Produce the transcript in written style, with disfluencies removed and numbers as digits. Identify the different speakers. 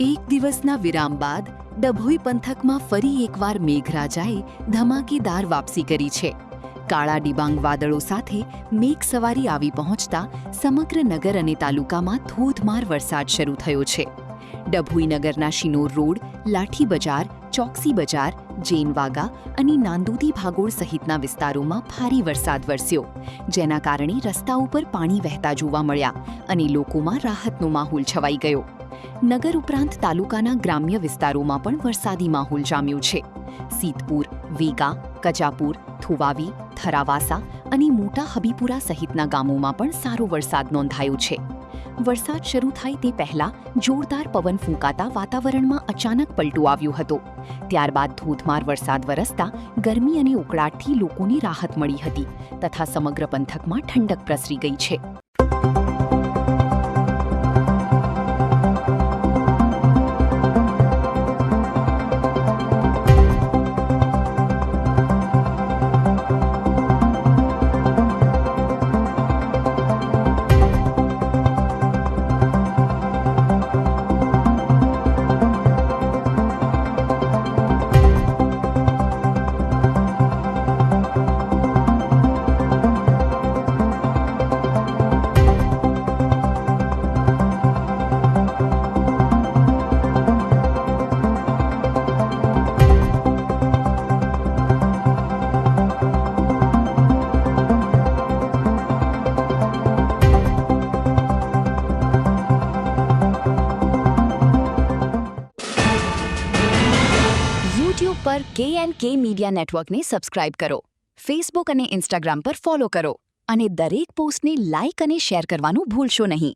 Speaker 1: એક દિવસના વિરામ બાદ ડભોઈ પંથકમાં ફરી એકવાર મેઘરાજાએ ધમાકેદાર વાપસી કરી છે. કાળા ડિબાંગ વાદળો સાથે મેઘ સવારી આવી પહોંચતા સમગ્ર નગર અને તાલુકામાં ધોધમાર વરસાદ શરૂ થયો છે. ડભોઈ નગરના શિનોર રોડ, લાઠી બજાર, ચોકસી બજાર, જેનવાગા અને નાંદોદી ભાગોળ સહિતના વિસ્તારોમાં ભારે વરસાદ વરસ્યો, જેના કારણે રસ્તા ઉપર પાણી વહેતા જોવા મળ્યા અને લોકોમાં રાહતનો માહોલ છવાઈ ગયો. નગર ઉપરાંત તાલુકાના ગ્રામ્ય વિસ્તારોમાં પણ વરસાદી માહોલ જામ્યો છે. સિદ્ધપુર, વેગા, કજાપુર, થુવાવી, થરાવાસા અને મોટા હબીપુરા સહિતના ગામોમાં પણ સારો વરસાદ નોંધાયો છે. વરસાદ શરૂ થાય તે પહેલા જોરદાર પવન ફૂંકાતા વાતાવરણમાં અચાનક પલટો આવ્યો હતો. ત્યારબાદ ધોધમાર વરસાદ વરસતા ગરમી અને ઉકળાટથી લોકોને રાહત મળી હતી તથા સમગ્ર પંથકમાં ઠંડક પ્રસરી ગઈ છે. યુટ્યુબ પર KNK મીડિયા નેટવર્કને સબસ્ક્રાઇબ કરો, ફેસબુક અને ઇન્સ્ટાગ્રામ પર ફોલો કરો અને દરેક પોસ્ટને લાઇક અને શેર કરવાનું ભૂલશો નહીં.